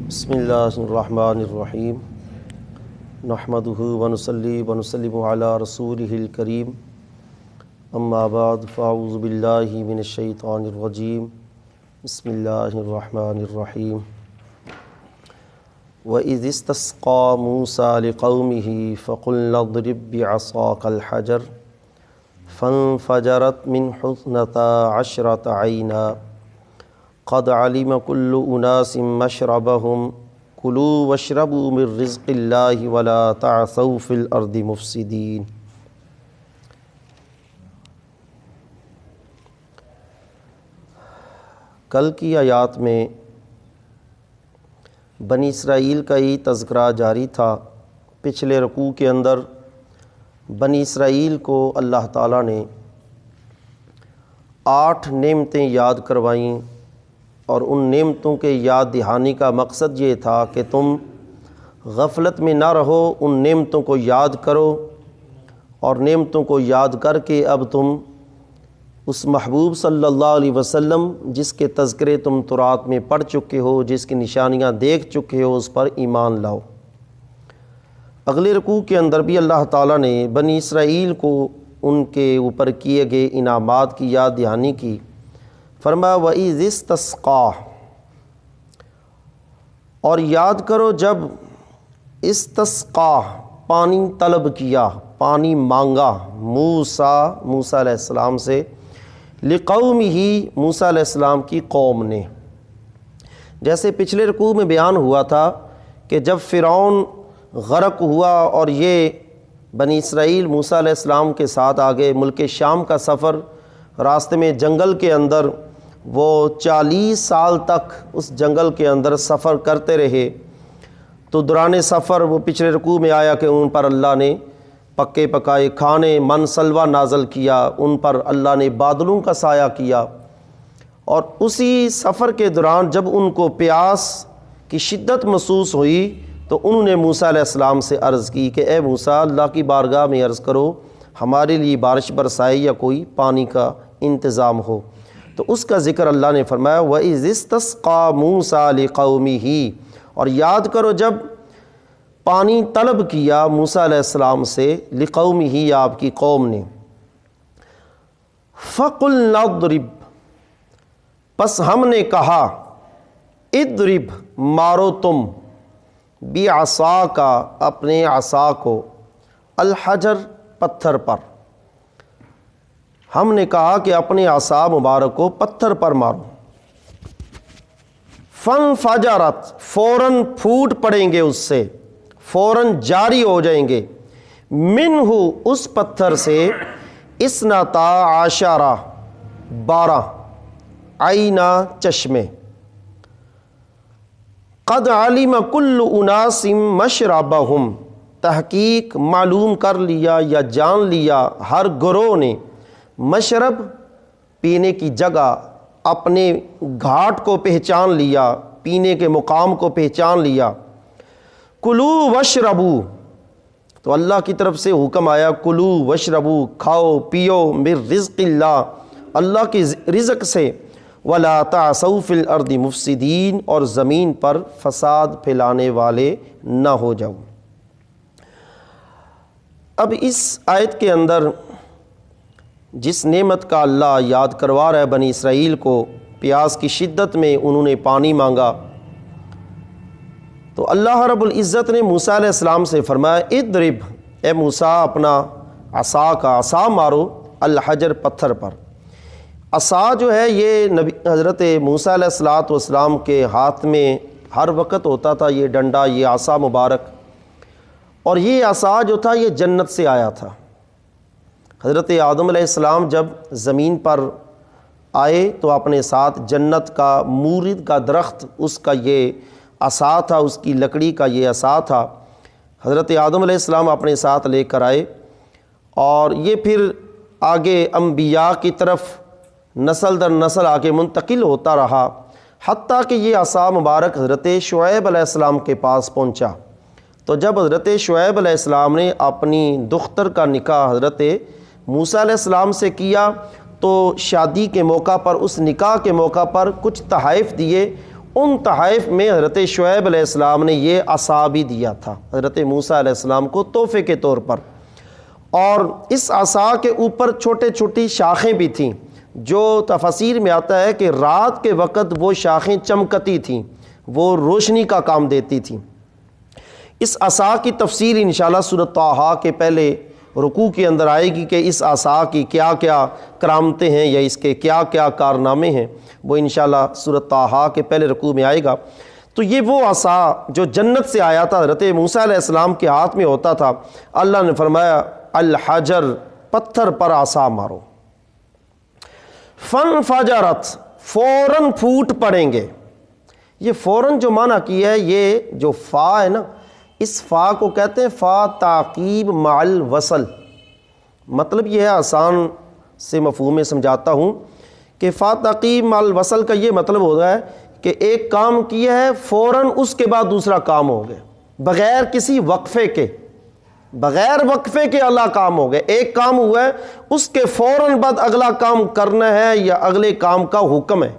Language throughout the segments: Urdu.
بسم اللہ الرحمن الرحیم نحمدہ ونصلی ونسلم علی رسولہ الکریم اما بعد فاعوذ باللہ من الشیطان الرجیم بسم اللہ الرحمن الرحیم وَإِذِ اسْتَسْقَىٰ مُوسَىٰ لِقَوْمِهِ فَقُلْنَا اضْرِب بِّعَصَاكَ الْحَجَرَ فَانْفَجَرَتْ مِنْهُ اثْنَتَا عَشْرَةَ عَيْنًا قد علم كل اناس مشربهم كلوا واشربوا من رزق الله ولا تعثوا في الارض مفسدين۔ کل کی آیات میں بنی اسرائیل کا ہی تذکرہ جاری تھا۔ پچھلے رکوع کے اندر بنی اسرائیل کو اللہ تعالیٰ نے 8 نعمتیں یاد کروائیں، اور ان نعمتوں کے یاد دہانی کا مقصد یہ تھا کہ تم غفلت میں نہ رہو، ان نعمتوں کو یاد کرو، اور نعمتوں کو یاد کر کے اب تم اس محبوب صلی اللہ علیہ وسلم جس کے تذکرے تم تورات میں پڑھ چکے ہو، جس کی نشانیاں دیکھ چکے ہو، اس پر ایمان لاؤ۔ اگلے رکوع کے اندر بھی اللہ تعالیٰ نے بنی اسرائیل کو ان کے اوپر کیے گئے انعامات کی یاد دہانی کی۔ فرمایا وَإِذِ اسْتَسْقَىٰ، اور یاد کرو جب استسقا پانی طلب کیا، پانی مانگا موسیٰ علیہ السلام سے، لِقَوْمِهِ موسیٰ علیہ السلام کی قوم نے۔ جیسے پچھلے رکوع میں بیان ہوا تھا کہ جب فرعون غرق ہوا اور یہ بنی اسرائیل موسیٰ علیہ السلام کے ساتھ آگے ملک شام کا سفر، راستے میں جنگل کے اندر وہ 40 سال تک اس جنگل کے اندر سفر کرتے رہے، تو دوران سفر وہ پچھلے رکوع میں آیا کہ ان پر اللہ نے پکے پکائے کھانے من سلوہ نازل کیا، ان پر اللہ نے بادلوں کا سایہ کیا، اور اسی سفر کے دوران جب ان کو پیاس کی شدت محسوس ہوئی تو انہوں نے موسیٰ علیہ السلام سے عرض کی کہ اے موسیٰ، اللہ کی بارگاہ میں عرض کرو ہمارے لیے بارش برسائے یا کوئی پانی کا انتظام ہو۔ تو اس کا ذکر اللہ نے فرمایا وَإِذِ اسْتَسْقَىٰ مُوسَىٰ لِقَوْمِهِ، اور یاد کرو جب پانی طلب کیا موسیٰ علیہ السلام سے، لِقَوْمِهِ آپ کی قوم نے، فَقُلْنَا اضْرِب، پس ہم نے کہا، اضرب مارو تم، بِعَصَاكَ اپنے عصا کو، الحجر پتھر پر، ہم نے کہا کہ اپنے عصا مبارک کو پتھر پر مارو، فانفجرت فوراً پھوٹ پڑیں گے، اس سے فوراً جاری ہو جائیں گے، منہ اس پتھر سے، اثنتا عشرہ 12 عینا چشمے، قد علم کل اناس مشربہم، تحقیق معلوم کر لیا یا جان لیا ہر گروہ نے، مشرب پینے کی جگہ، اپنے گھاٹ کو پہچان لیا، پینے کے مقام کو پہچان لیا، کلو وشربو، تو اللہ کی طرف سے حکم آیا کلو وشربو، کھاؤ پیو، من رزق اللہ، اللہ کی رزق سے، ولا تعثوا فی الارض مفسدین، اور زمین پر فساد پھیلانے والے نہ ہو جاؤ۔ اب اس آیت کے اندر جس نعمت کا اللہ یاد کروا رہا ہے بنی اسرائیل کو، پیاس کی شدت میں انہوں نے پانی مانگا، تو اللہ رب العزت نے موسیٰ علیہ السلام سے فرمایا اضرب، اے موسیٰ اپنا عصا کا عصا مارو، الحجر پتھر پر۔ عصا جو ہے یہ نبی حضرت موسیٰ علیہ السلام کے ہاتھ میں ہر وقت ہوتا تھا، یہ ڈنڈا، یہ عصا مبارک، اور یہ عصا جو تھا یہ جنت سے آیا تھا۔ حضرت آدم علیہ السلام جب زمین پر آئے تو اپنے ساتھ جنت کا مورد کا درخت، اس کا یہ عصا تھا، اس کی لکڑی کا یہ عصا تھا، حضرت آدم علیہ السلام اپنے ساتھ لے کر آئے، اور یہ پھر آگے انبیاء کی طرف نسل در نسل آگے منتقل ہوتا رہا، حتیٰ کہ یہ عصا مبارک حضرت شعیب علیہ السلام کے پاس پہنچا۔ تو جب حضرت شعیب علیہ السلام نے اپنی دختر کا نکاح حضرت موسیٰ علیہ السلام سے کیا تو شادی کے موقع پر، اس نکاح کے موقع پر کچھ تحائف دیے، ان تحائف میں حضرت شعیب علیہ السلام نے یہ عصا بھی دیا تھا حضرت موسیٰ علیہ السلام کو تحفے کے طور پر، اور اس عصا کے اوپر چھوٹے چھوٹی شاخیں بھی تھیں، جو تفسیر میں آتا ہے کہ رات کے وقت وہ شاخیں چمکتی تھیں، وہ روشنی کا کام دیتی تھیں۔ اس عصا کی تفسیر انشاءاللہ سورۃ طٰہٰ کے پہلے رکوع کے اندر آئے گی کہ اس عصا کی کیا کیا کرامتیں ہیں یا اس کے کیا کیا کارنامے ہیں، وہ انشاءاللہ سورۃ طٰہٰ کے پہلے رکوع میں آئے گا۔ تو یہ وہ عصا جو جنت سے آیا تھا، حضرت موسیٰ علیہ السلام کے ہاتھ میں ہوتا تھا، اللہ نے فرمایا الحجر، پتھر پر عصا مارو، فانفجرت، فوراً پھوٹ پڑیں گے۔ یہ فوراً جو معنی کیا ہے، یہ جو فا ہے نا، اس فا کو کہتے ہیں فا تعقیب مع الوصل۔ مطلب یہ ہے، آسان سے مفہوم میں سمجھاتا ہوں کہ فا تعقیب مع الوصل کا یہ مطلب ہوتا ہے کہ ایک کام کیا ہے، فوراً اس کے بعد دوسرا کام ہو گیا، بغیر کسی وقفے کے، بغیر وقفے کے اللہ کام ہو گئے۔ ایک کام ہوا ہے، اس کے فوراً بعد اگلا کام کرنا ہے یا اگلے کام کا حکم ہے۔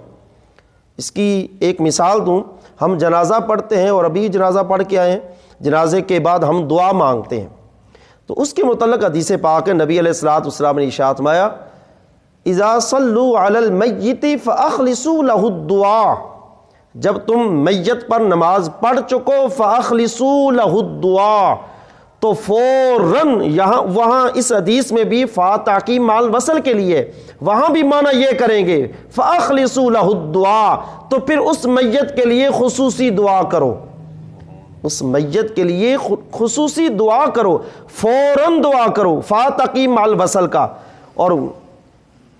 اس کی ایک مثال دوں، ہم جنازہ پڑھتے ہیں اور ابھی جنازہ پڑھ کے آئے ہیں، جنازے کے بعد ہم دعا مانگتے ہیں، تو اس کے متعلق حدیث پاک ہے، نبی علیہ الصلوۃ والسلام نے ارشاد فرمایا اذا صلوا علی المیت فاخلصوا له الدعاء، جب تم میت پر نماز پڑھ چکو فاخلصوا له الدعاء، تو فوراً یہاں وہاں اس حدیث میں بھی فا تعقیب مع الوصل کے لیے، وہاں بھی معنی یہ کریں گے فاخلصوا له الدعاء، تو پھر اس میت کے لیے خصوصی دعا کرو، اس میت کے لیے خصوصی دعا کرو، فوراً دعا کرو، فا تعقیب مع الوصل کا۔ اور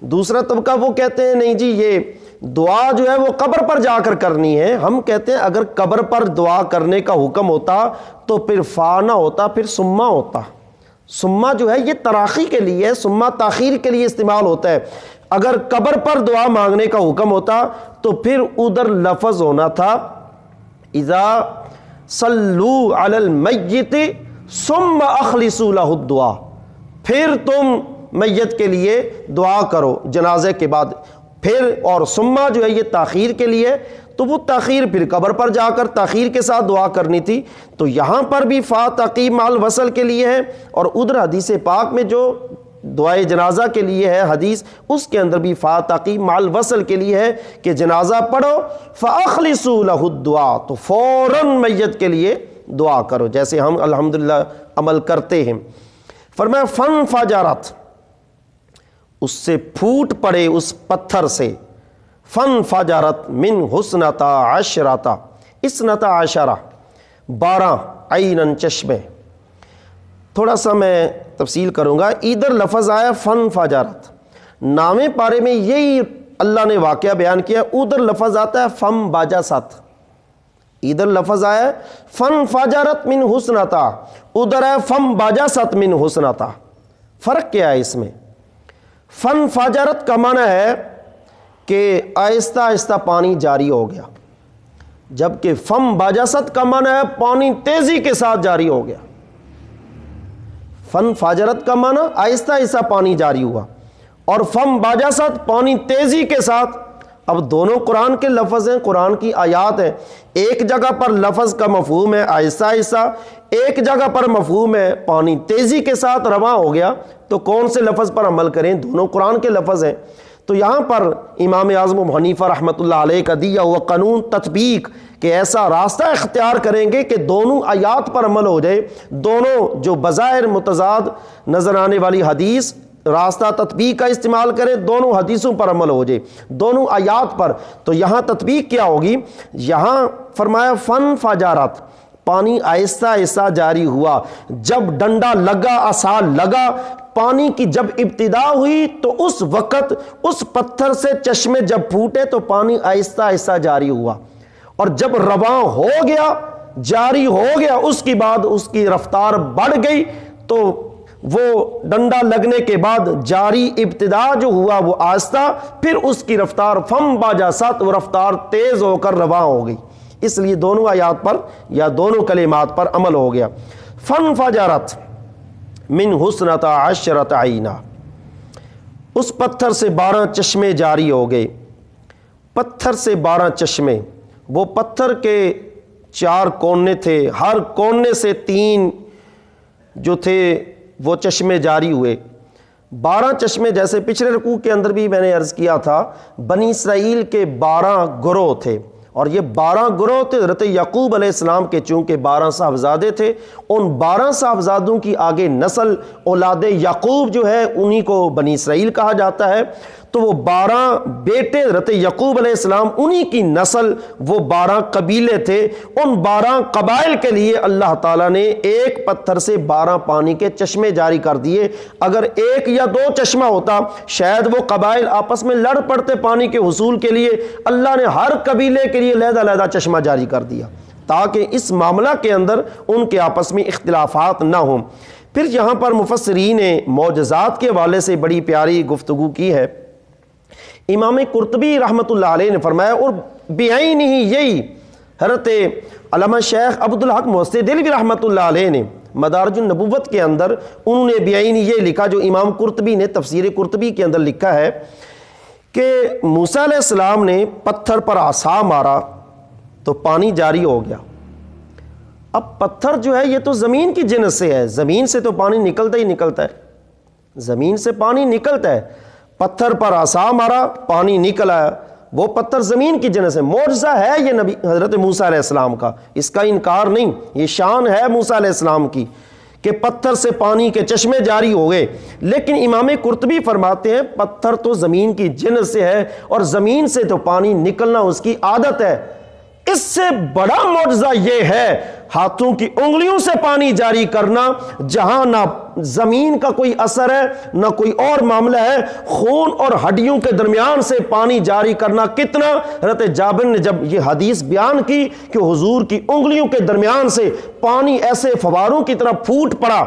دوسرا طبقہ وہ کہتے ہیں نہیں جی یہ دعا جو ہے وہ قبر پر جا کر کرنی ہے۔ ہم کہتے ہیں اگر قبر پر دعا کرنے کا حکم ہوتا تو پھر فا نہ ہوتا، پھر سما ہوتا۔ سما جو ہے یہ تراخی کے لیے، سما تاخیر کے لیے استعمال ہوتا ہے۔ اگر قبر پر دعا مانگنے کا حکم ہوتا تو پھر ادھر لفظ ہونا تھا اذا صلوا علی المیت ثم اخلصوا له الدعاء، پھر تم میت کے لیے دعا کرو جنازے کے بعد۔ پھر اور سما جو ہے یہ تاخیر کے لیے، تو وہ تاخیر پھر قبر پر جا کر تاخیر کے ساتھ دعا کرنی تھی۔ تو یہاں پر بھی فا تعقیب مع الوصل کے لیے ہے، اور ادھر حدیث پاک میں جو دعائے جنازہ کے لیے ہے حدیث، اس کے اندر بھی فا تعقیب مع الوصل کے لیے ہے کہ جنازہ پڑھو فاخلصوا له الدعاء، تو فوراً میت کے لیے دعا کرو، جیسے ہم الحمدللہ عمل کرتے ہیں۔ فرمایا فانفجرت، اس سے پھوٹ پڑے اس پتھر سے، فانفجرت من حسنتا عشرتا، اسنتا عشرہ 12 عینن چشمے۔ تھوڑا سا میں تفصیل کروں گا، ادھر لفظ آیا فانفجرت، نامے پارے میں یہی اللہ نے واقعہ بیان کیا، ادھر لفظ آتا ہے فانبجست، ادھر لفظ آیا فانفجرت من حسنتا، ادھر ہے فانبجست من حسنتا۔ فرق کیا ہے اس میں؟ فانفجرت کا معنی ہے کہ آہستہ آہستہ پانی جاری ہو گیا، جبکہ فانبجست کا معنی ہے پانی تیزی کے ساتھ جاری ہو گیا۔ فانفجرت کا معنی آہستہ آہستہ پانی جاری ہوا، اور فانبجست پانی تیزی کے ساتھ۔ اب دونوں قرآن کے لفظ ہیں، قرآن کی آیات ہیں، ایک جگہ پر لفظ کا مفہوم ہے آہستہ آہستہ، ایک جگہ پر مفہوم ہے پانی تیزی کے ساتھ رواں ہو گیا، تو کون سے لفظ پر عمل کریں؟ دونوں قرآن کے لفظ ہیں۔ تو یہاں پر امام اعظم ابو حنیفہ رحمۃ اللہ علیہ کا دیا ہوا قانون تطبیق کہ ایسا راستہ اختیار کریں گے کہ دونوں آیات پر عمل ہو جائے، دونوں جو بظاہر متضاد نظر آنے والی حدیث راستہ تطبیق کا استعمال کریں، دونوں حدیثوں پر عمل ہو جائے، دونوں آیات پر۔ تو یہاں تطبیق کیا ہوگی؟ یہاں فرمایا فانفجرت، پانی آہستہ آہستہ جاری ہوا، جب ڈنڈا لگا، عصا لگا، پانی کی جب ابتدا ہوئی تو اس وقت اس پتھر سے چشمے جب پھوٹے تو پانی آہستہ آہستہ جاری ہوا، اور جب رواں ہو گیا، جاری ہو گیا، اس کے بعد اس کی رفتار بڑھ گئی، تو وہ ڈنڈا لگنے کے بعد جاری ابتدا جو ہوا وہ آہستہ، پھر اس کی رفتار فانبجست، وہ رفتار تیز ہو کر رواں ہو گئی۔ اس لیے دونوں آیات پر یا دونوں کلمات پر عمل ہو گیا۔ فانفجرت من حسنتا عشرۃ عینا، اس پتھر سے 12 چشمے جاری ہو گئے، پتھر سے 12 چشمے، وہ پتھر کے 4 کونے تھے، ہر کونے سے 3 جو تھے وہ چشمے جاری ہوئے۔ 12 چشمے، جیسے پچھلے رکوع کے اندر بھی میں نے عرض کیا تھا، بنی اسرائیل کے 12 گروہ تھے، اور یہ 12 گروہ تھے حضرت یعقوب علیہ السلام کے، چونکہ 12 صاحبزادے تھے، ان 12 صاحبزادوں کی آگے نسل اولاد یعقوب جو ہے انہی کو بنی اسرائیل کہا جاتا ہے۔ تو وہ 12 بیٹے حضرت یعقوب علیہ السلام، انہی کی نسل، وہ 12 قبیلے تھے۔ ان 12 قبائل کے لیے اللہ تعالیٰ نے ایک پتھر سے 12 پانی کے چشمے جاری کر دیے۔ اگر 1 یا 2 چشمہ ہوتا شاید وہ قبائل آپس میں لڑ پڑتے پانی کے حصول کے لیے، اللہ نے ہر قبیلے کے لیے علیحدہ چشمہ جاری کر دیا تاکہ اس معاملہ کے اندر ان کے آپس میں اختلافات نہ ہوں۔ پھر یہاں پر مفسرین نے معجزات کے حوالے سے بڑی پیاری گفتگو کی ہے۔ امام قرطبی رحمۃ اللہ علیہ نے فرمایا، اور بعین ہی یہی حضرت علامہ شیخ عبدالحق محسن دہلوی رحمۃ اللہ علیہ نے مدارج النبوت کے اندر انہوں نے بعین یہ لکھا، جو امام قرطبی نے تفسیر قرطبی کے اندر لکھا ہے کہ موسیٰ علیہ السلام نے پتھر پر عصا مارا تو پانی جاری ہو گیا۔ اب پتھر جو ہے یہ تو زمین کی جنس سے ہے، زمین سے تو پانی نکلتا ہی نکلتا ہے، زمین سے پانی نکلتا ہے۔ پتھر پر عصا مارا، پانی نکل آیا، وہ پتھر زمین کی جنس ہے۔ معجزہ ہے یہ نبی حضرت موسیٰ علیہ السلام کا، اس کا انکار نہیں، یہ شان ہے موسیٰ علیہ السلام کی کہ پتھر سے پانی کے چشمے جاری ہو گئے۔ لیکن امام قرطبی فرماتے ہیں پتھر تو زمین کی جنس سے ہے، اور زمین سے تو پانی نکلنا اس کی عادت ہے۔ اس سے بڑا معجزہ یہ ہے ہاتھوں کی انگلیوں سے پانی جاری کرنا، جہاں نہ زمین کا کوئی اثر ہے نہ کوئی اور معاملہ ہے، خون اور ہڈیوں کے درمیان سے پانی جاری کرنا کتنا۔ حضرت جابر نے جب یہ حدیث بیان کی کہ حضور کی انگلیوں کے درمیان سے پانی ایسے فواروں کی طرح پھوٹ پڑا،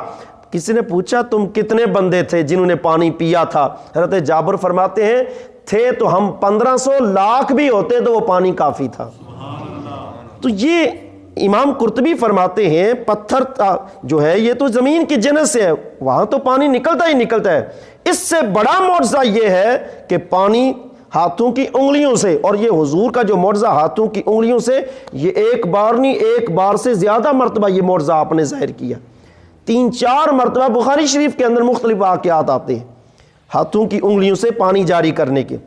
کسی نے پوچھا تم کتنے بندے تھے جنہوں نے پانی پیا تھا؟ حضرت جابر فرماتے ہیں تھے تو ہم 1500 لاکھ بھی ہوتے تو وہ پانی کافی تھا۔ تو یہ امام قرطبی فرماتے ہیں پتھر جو ہے یہ تو زمین کی جنس سے ہے، وہاں تو پانی نکلتا ہی نکلتا ہے۔ اس سے بڑا معجزہ یہ ہے کہ پانی ہاتھوں کی انگلیوں سے، اور یہ حضور کا جو معجزہ ہاتھوں کی انگلیوں سے، یہ ایک بار نہیں، ایک بار سے زیادہ مرتبہ یہ معجزہ آپ نے ظاہر کیا۔ 3-4 مرتبہ بخاری شریف کے اندر مختلف واقعات آتے ہیں ہاتھوں کی انگلیوں سے پانی جاری کرنے کے۔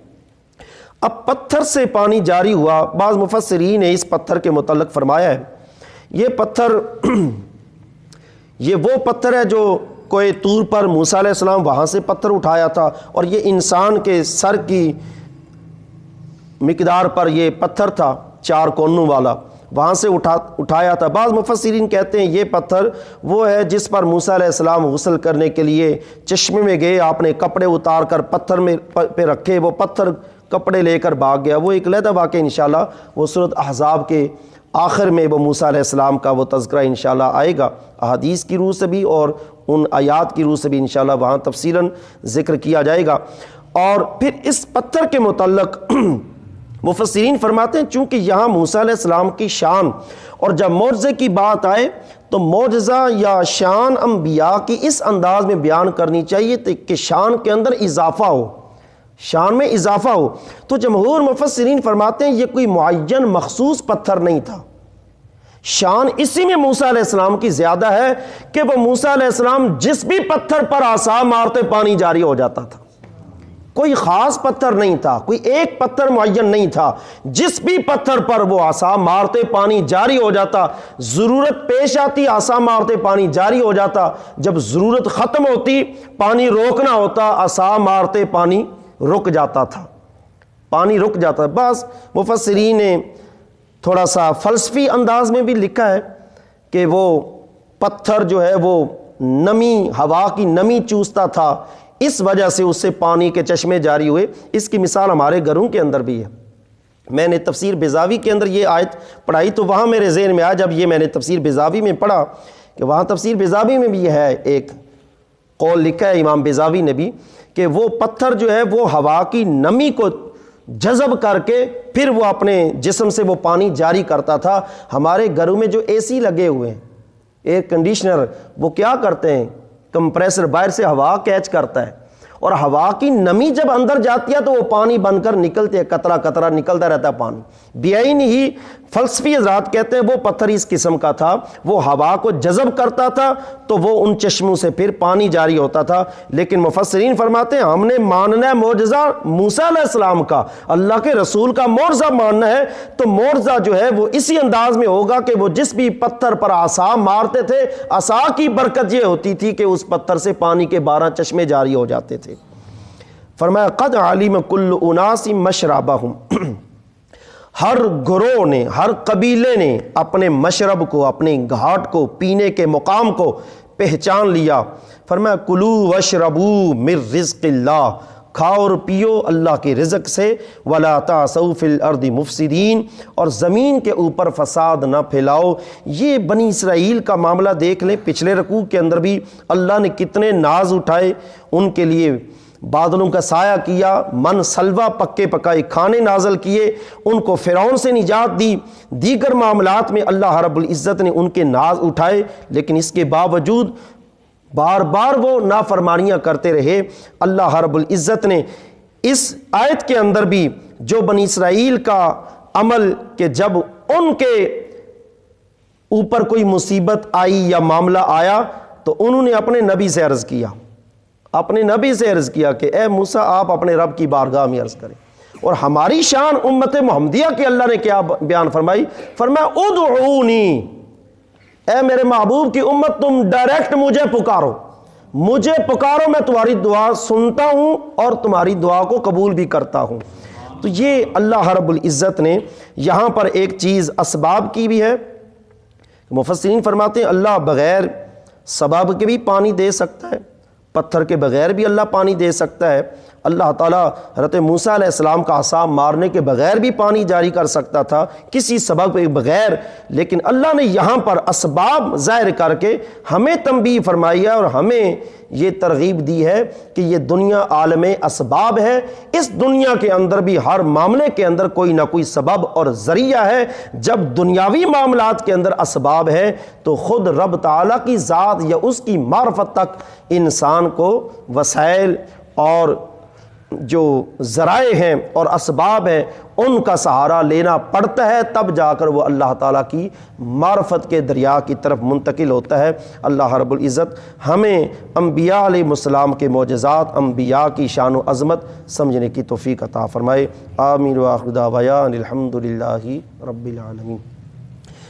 اب پتھر سے پانی جاری ہوا، بعض مفسرین نے اس پتھر کے متعلق فرمایا ہے یہ پتھر یہ وہ پتھر ہے جو کوہ طور پر موسیٰ علیہ السلام وہاں سے پتھر اٹھایا تھا، اور یہ انسان کے سر کی مقدار پر یہ پتھر تھا 4 کونوں والا، وہاں سے اٹھایا تھا۔ بعض مفسرین کہتے ہیں یہ پتھر وہ ہے جس پر موسیٰ علیہ السلام غسل کرنے کے لیے چشمے میں گئے، آپ نے کپڑے اتار کر پتھر میں پہ رکھے، وہ پتھر کپڑے لے کر بھاگ گیا۔ وہ ایک علیحدہ واقعہ انشاءاللہ وہ سورۃ احزاب کے آخر میں وہ موسیٰ علیہ السلام کا وہ تذکرہ انشاءاللہ آئے گا، احادیث کی روح سے بھی اور ان آیات کی روح سے بھی انشاءاللہ وہاں تفصیلاً ذکر کیا جائے گا۔ اور پھر اس پتھر کے متعلق مفسرین فرماتے ہیں چونکہ یہاں موسیٰ علیہ السلام کی شان، اور جب معجزے کی بات آئے تو معجزہ یا شان انبیاء کی اس انداز میں بیان کرنی چاہیے کہ شان کے اندر اضافہ ہو، شان میں اضافہ ہو۔ تو جمہور مفسرین فرماتے ہیں یہ کوئی معین مخصوص پتھر نہیں تھا، شان اسی میں موسیٰ علیہ السلام کی زیادہ ہے کہ وہ موسیٰ علیہ السلام جس بھی پتھر پر عصا مارتے پانی جاری ہو جاتا تھا۔ کوئی خاص پتھر نہیں تھا، کوئی ایک پتھر معین نہیں تھا، جس بھی پتھر پر وہ عصا مارتے پانی جاری ہو جاتا۔ ضرورت پیش آتی عصا مارتے پانی جاری ہو جاتا، جب ضرورت ختم ہوتی پانی روکنا ہوتا عصا مارتے پانی رک جاتا تھا، پانی رک جاتا۔ بعض مفسرین نے تھوڑا سا فلسفی انداز میں بھی لکھا ہے کہ وہ پتھر جو ہے وہ نمی، ہوا کی نمی چوستا تھا، اس وجہ سے اس سے پانی کے چشمے جاری ہوئے۔ اس کی مثال ہمارے گھروں کے اندر بھی ہے۔ میں نے تفسیر بیضاوی کے اندر یہ آیت پڑھائی تو وہاں میرے ذہن میں آیا جب یہ میں نے تفسیر بیضاوی میں پڑھا کہ وہاں تفسیر بیضاوی میں بھی یہ ہے ایک قول لکھا ہے امام بیضاوی نے بھی کہ وہ پتھر جو ہے وہ ہوا کی نمی کو جذب کر کے پھر وہ اپنے جسم سے وہ پانی جاری کرتا تھا۔ ہمارے گھروں میں جو اے سی لگے ہوئے ہیں، ایئر کنڈیشنر، وہ کیا کرتے ہیں، کمپریسر باہر سے ہوا کیچ کرتا ہے اور ہوا کی نمی جب اندر جاتی ہے تو وہ پانی بن کر نکلتے ہیں، قطرہ قطرہ نکلتا رہتا ہے پانی۔ بعین ہی فلسفی حضرات کہتے ہیں وہ پتھر اس قسم کا تھا، وہ ہوا کو جذب کرتا تھا تو وہ ان چشموں سے پھر پانی جاری ہوتا تھا۔ لیکن مفسرین فرماتے ہیں ہم نے ماننا ہے معجزہ موسیٰ علیہ السلام کا، اللہ کے رسول کا معجزہ ماننا ہے، تو معجزہ جو ہے وہ اسی انداز میں ہوگا کہ وہ جس بھی پتھر پر عصا مارتے تھے، عصا کی برکت یہ ہوتی تھی کہ اس پتھر سے پانی کے 12 چشمے جاری ہو جاتے تھے۔ فرمایا قد علم کل اناس مشربہم، ہر گروہ نے، ہر قبیلے نے اپنے مشرب کو، اپنے گھاٹ کو، پینے کے مقام کو پہچان لیا۔ فرمایا کلو واشربوا من رزق اللہ، کھاؤ اور پیو اللہ کے رزق سے، ولا تعثوا فی الارض مفسدین، اور زمین کے اوپر فساد نہ پھیلاؤ۔ یہ بنی اسرائیل کا معاملہ دیکھ لیں، پچھلے رکوع کے اندر بھی اللہ نے کتنے ناز اٹھائے، ان کے لیے بادلوں کا سایہ کیا، من سلوہ پکے پکائے کھانے نازل کیے، ان کو فرعون سے نجات دی، دیگر معاملات میں اللہ رب العزت نے ان کے ناز اٹھائے، لیکن اس کے باوجود بار بار وہ نافرمانیاں کرتے رہے۔ اللہ رب العزت نے اس آیت کے اندر بھی جو بنی اسرائیل کا عمل کہ جب ان کے اوپر کوئی مصیبت آئی یا معاملہ آیا تو انہوں نے اپنے نبی سے عرض کیا، اپنے نبی سے عرض کیا کہ اے موسیٰ آپ اپنے رب کی بارگاہ میں عرض کریں۔ اور ہماری شان امت محمدیہ کی اللہ نے کیا بیان فرمائی؟ فرمایا ادعونی، اے میرے محبوب کی امت تم ڈائریکٹ مجھے پکارو، مجھے پکارو، میں تمہاری دعا سنتا ہوں اور تمہاری دعا کو قبول بھی کرتا ہوں۔ تو یہ اللہ رب العزت نے یہاں پر ایک چیز اسباب کی بھی ہے۔ مفسرین فرماتے ہیں اللہ بغیر سبب کے بھی پانی دے سکتا ہے، پتھر کے بغیر بھی اللہ پانی دے سکتا ہے۔ اللہ تعالیٰ حضرت موسیٰ علیہ السلام کا عصا مارنے کے بغیر بھی پانی جاری کر سکتا تھا، کسی سبب کے بغیر، لیکن اللہ نے یہاں پر اسباب ظاہر کر کے ہمیں تنبیہ فرمائی ہے اور ہمیں یہ ترغیب دی ہے کہ یہ دنیا عالم اسباب ہے، اس دنیا کے اندر بھی ہر معاملے کے اندر کوئی نہ کوئی سبب اور ذریعہ ہے۔ جب دنیاوی معاملات کے اندر اسباب ہے تو خود رب تعالیٰ کی ذات یا اس کی معرفت تک انسان کو وسائل اور جو ذرائع ہیں اور اسباب ہیں ان کا سہارا لینا پڑتا ہے، تب جا کر وہ اللہ تعالیٰ کی معرفت کے دریا کی طرف منتقل ہوتا ہے۔ اللہ رب العزت ہمیں انبیاء علیہ السلام کے معجزات، انبیاء کی شان و عظمت سمجھنے کی توفیق عطا فرمائے۔ آمین و آخر دعوانا الحمد للہ رب العالمین۔